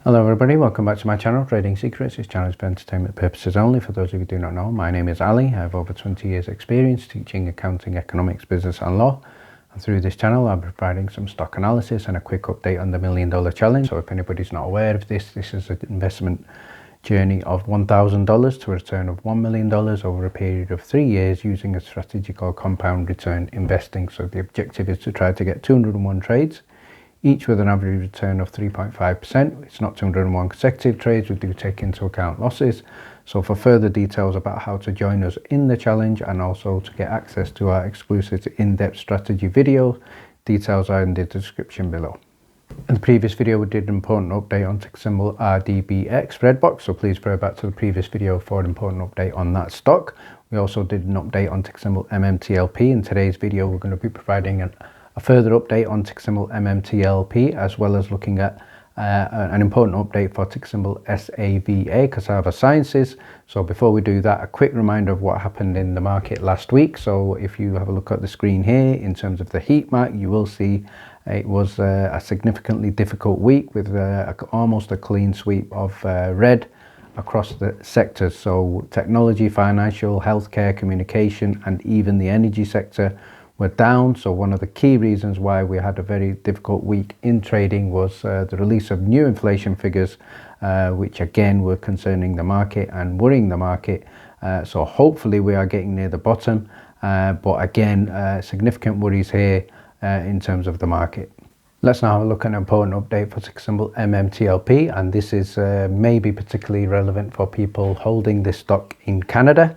Hello everybody, welcome back to my channel, Trading Secrets. This channel is for entertainment purposes only. For those of you who do not know, my name is Ali. I have over 20 years experience teaching accounting, economics, business and law. And through this channel I'll be providing some stock analysis and a quick update on the $1 Million Challenge. So if anybody's not aware of this is an investment journey of $1,000 to a return of $1 million over a period of 3 years using a strategy called compound return investing. So the objective is to try to get 201 trades, each with an average return of 3.5%. It's not 201 consecutive trades, we do take into account losses. So for further details about how to join us in the challenge and also to get access to our exclusive in-depth strategy video, details are in the description below. In the previous video we did an important update on ticker symbol RDBX Redbox, so please refer back to the previous video for an important update on that stock. We also did an update on ticker symbol MMTLP. In today's video we're going to be providing a further update on ticker symbol MMTLP, as well as looking at an important update for ticker symbol SAVA Cassava Sciences. So before we do that, a quick reminder of what happened in the market last week. So if you have a look at the screen here, in terms of the heat map, you will see it was a significantly difficult week with almost a clean sweep of red across the sectors. So technology, financial, healthcare, communication and even the energy sector were down. So one of the key reasons why we had a very difficult week in trading was the release of new inflation figures, which again were concerning the market and worrying the market. So hopefully we are getting near the bottom, but again significant worries here in terms of the market. Let's now have a look at an important update for ticker symbol MMTLP, and this is maybe particularly relevant for people holding this stock in Canada.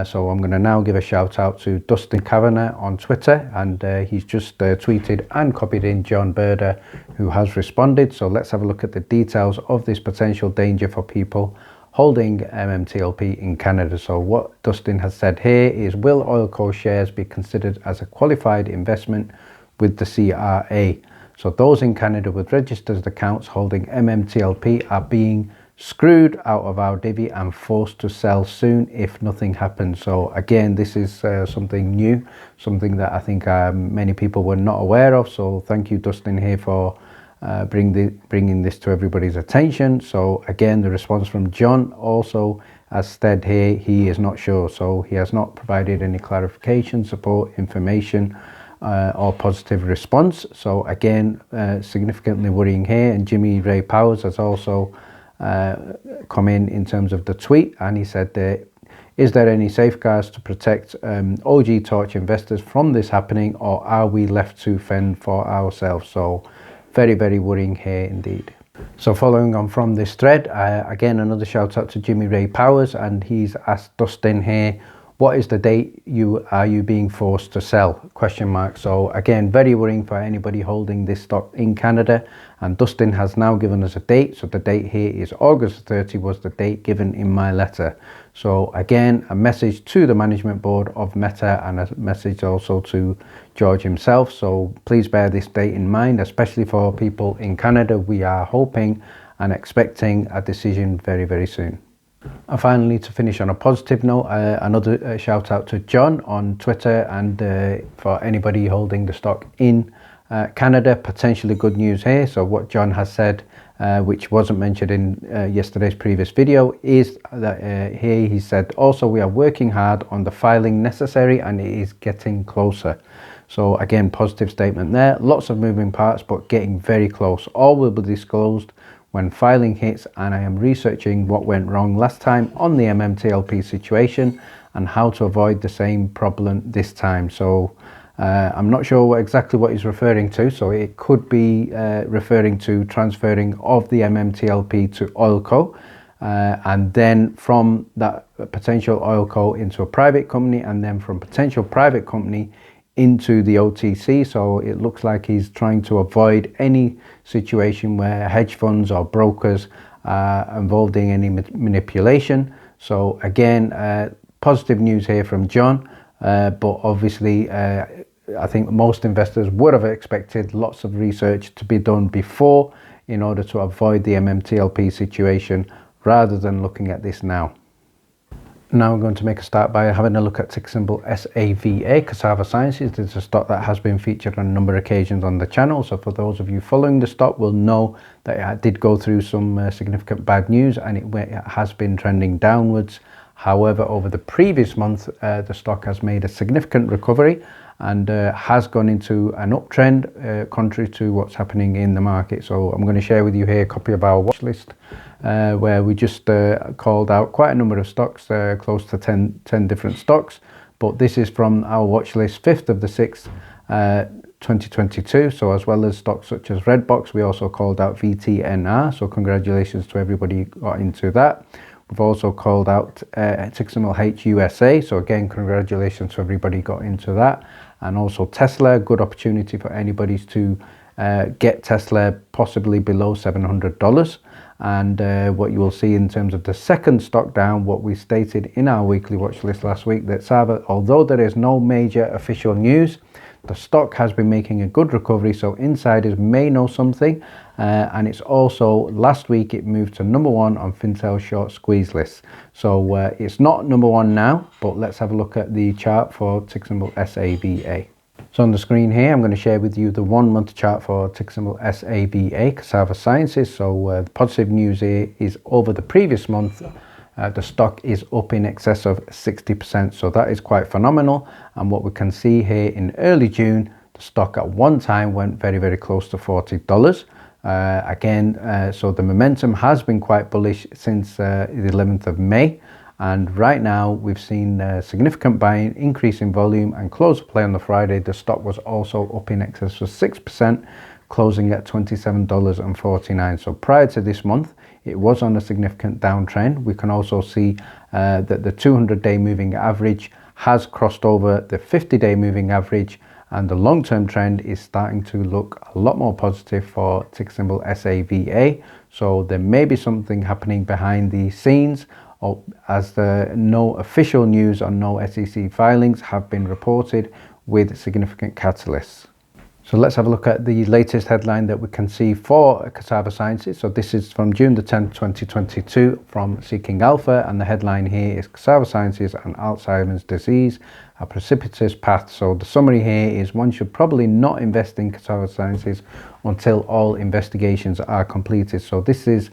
So I'm going to now give a shout out to Dustin Kavanagh on Twitter, and he's just tweeted and copied in John Brda, who has responded. So let's have a look at the details of this potential danger for people holding MMTLP in Canada. So what Dustin has said here is, will Oilco shares be considered as a qualified investment with the CRA? So those in Canada with registered accounts holding MMTLP are being screwed out of our divvy and forced to sell soon if nothing happens. So again, this is something new, something that I think many people were not aware of. So thank you, Dustin, here for bringing this to everybody's attention. So again, the response from John also, as said here, he is not sure. So he has not provided any clarification, support, information or positive response. So again, significantly worrying here. And Jimmy Ray Powers has also come in terms of the tweet, and he said is there any safeguards to protect OG Torch investors from this happening, or are we left to fend for ourselves? So very, very worrying here indeed. So following on from this thread, again another shout out to Jimmy Ray Powers, and he's asked Dustin here, what is the date are you being forced to sell? Question mark. So again, very worrying for anybody holding this stock in Canada, and Dustin has now given us a date. So the date here is August 30 was the date given in my letter. So again, a message to the management board of Meta and a message also to George himself. So please bear this date in mind, especially for people in Canada. We are hoping and expecting a decision very, very soon. And finally, to finish on a positive note, another shout out to John on Twitter, and for anybody holding the stock in Canada, potentially good news here. So what John has said, which wasn't mentioned in yesterday's previous video, is that here he said, also we are working hard on the filing necessary and it is getting closer. So again, positive statement there. Lots of moving parts, but getting very close. All will be disclosed when filing hits, and I am researching what went wrong last time on the MMTLP situation and how to avoid the same problem this time. So I'm not sure exactly what he's referring to. So it could be referring to transferring of the MMTLP to Oilco, and then from that potential Oilco into a private company, and then from potential private company into the OTC. So it looks like he's trying to avoid any situation where hedge funds or brokers are involved in any manipulation. So again, positive news here from John, but obviously I think most investors would have expected lots of research to be done before in order to avoid the MMTLP situation, rather than looking at this now. Now we're going to make a start by having a look at ticker symbol SAVA Cassava Sciences. This is a stock that has been featured on a number of occasions on the channel. So for those of you following the stock will know that it did go through some significant bad news, and it has been trending downwards. However, over the previous month, the stock has made a significant recovery and has gone into an uptrend, contrary to what's happening in the market. So I'm going to share with you here a copy of our watch list, where we just called out quite a number of stocks, close to 10 different stocks. But this is from our watch list, 5th of the 6th, 2022. So as well as stocks such as Redbox, we also called out VTNR. So congratulations to everybody who got into that. We've also called out ticker symbol HUSA. So again, congratulations to everybody who got into that. And also Tesla, good opportunity for anybody to get Tesla possibly below $700. And what you will see in terms of the second stock down, what we stated in our weekly watch list last week, that SAVA, although there is no major official news, the stock has been making a good recovery, so insiders may know something. And it's also, last week it moved to number 1 on Fintel short squeeze list. So it's not number 1 now, but let's have a look at the chart for ticker symbol SAVA. So on the screen here, I'm going to share with you the 1 month chart for ticker symbol SAVA Cassava Sciences. So the positive news here is over the previous month, the stock is up in excess of 60%. So that is quite phenomenal. And what we can see here in early June, the stock at one time went very, very close to $40. So the momentum has been quite bullish since the 11th of May. And right now we've seen significant buying, increase in volume, and close of play on the Friday. The stock was also up in excess of 6%, closing at $27.49. So prior to this month, it was on a significant downtrend. We can also see that the 200-day moving average has crossed over the 50-day moving average, and the long-term trend is starting to look a lot more positive for ticker symbol SAVA. So there may be something happening behind the scenes, as no official news on no SEC filings have been reported with significant catalysts. So let's have a look at the latest headline that we can see for Cassava Sciences. So this is from June the 10th, 2022 from Seeking Alpha, and the headline here is Cassava Sciences and Alzheimer's Disease, a precipitous path. So the summary here is one should probably not invest in Cassava Sciences until all investigations are completed. So this is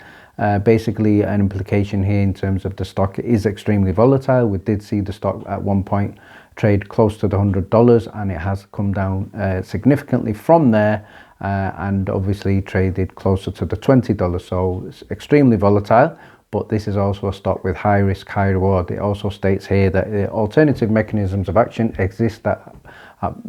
basically an implication here in terms of the stock is extremely volatile. We did see the stock at one point trade close to the $100, and it has come down significantly from there, and obviously traded closer to the $20. So it's extremely volatile, but this is also a stock with high risk, high reward. It also states here that alternative mechanisms of action exist that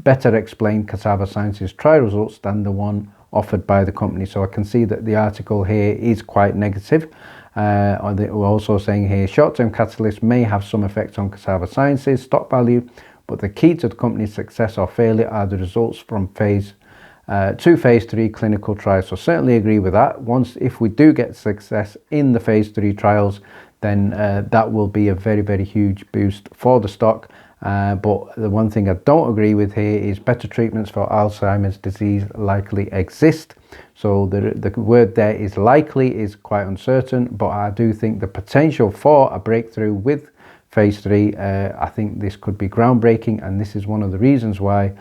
better explain Cassava Sciences trial results than the one offered by the company. So I can see that the article here is quite negative. We're also saying here, short-term catalysts may have some effect on Cassava Sciences stock value, but the key to the company's success or failure are the results from phase 3 clinical trials. So certainly agree with that. If we do get success in the phase 3 trials, then that will be a very, very huge boost for the stock. But the one thing I don't agree with here is better treatments for Alzheimer's disease likely exist. So the word there is likely is quite uncertain, but I do think the potential for a breakthrough with phase 3, I think this could be groundbreaking, and this is one of the reasons why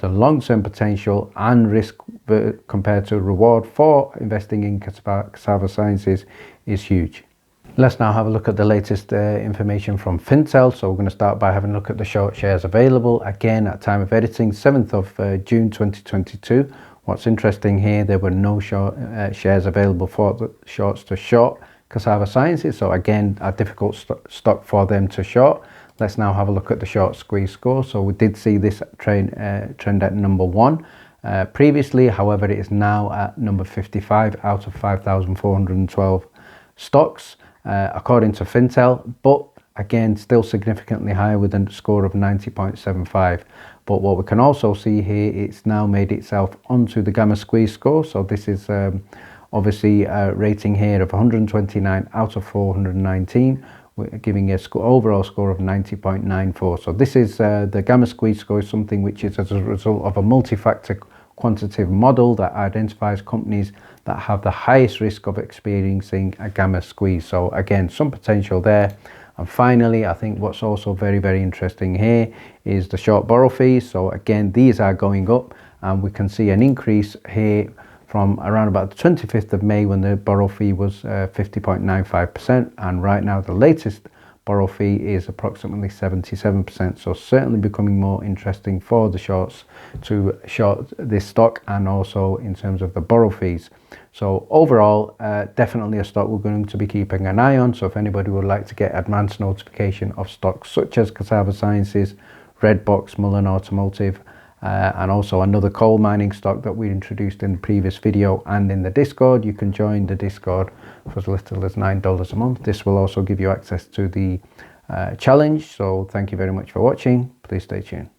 the long-term potential and risk compared to reward for investing in Cassava Sciences is huge. Let's now have a look at the latest information from Fintel. So we're going to start by having a look at the short shares available. Again, at time of editing, 7th of June 2022. What's interesting here, there were no short shares available for the shorts to short Cassava Sciences. So again, a difficult stock for them to short. Let's now have a look at the short squeeze score. So we did see this trend at number 1 previously. However, it is now at number 55 out of 5,412 stocks. According to Fintel, but again still significantly higher with a score of 90.75. But what we can also see here, it's now made itself onto the gamma squeeze score. So this is obviously a rating here of 129 out of 419, giving a overall score of 90.94. So this is the gamma squeeze score is something which is as a result of a multi-factor quantitative model that identifies companies that have the highest risk of experiencing a gamma squeeze. So again, some potential there. And finally, I think what's also very interesting here is the short borrow fees. So again, these are going up, and we can see an increase here from around about the 25th of May when the borrow fee was 50.95%, and right now the latest borrow fee is approximately 77%. So certainly becoming more interesting for the shorts to short this stock, and also in terms of the borrow fees. So overall, definitely a stock we're going to be keeping an eye on. So if anybody would like to get advanced notification of stocks such as Cassava Sciences, Redbox, Mullen Automotive, and also another coal mining stock that we introduced in the previous video and in the Discord, you can join the Discord for as little as $9 a month. This will also give you access to the challenge. So thank you very much for watching. Please stay tuned.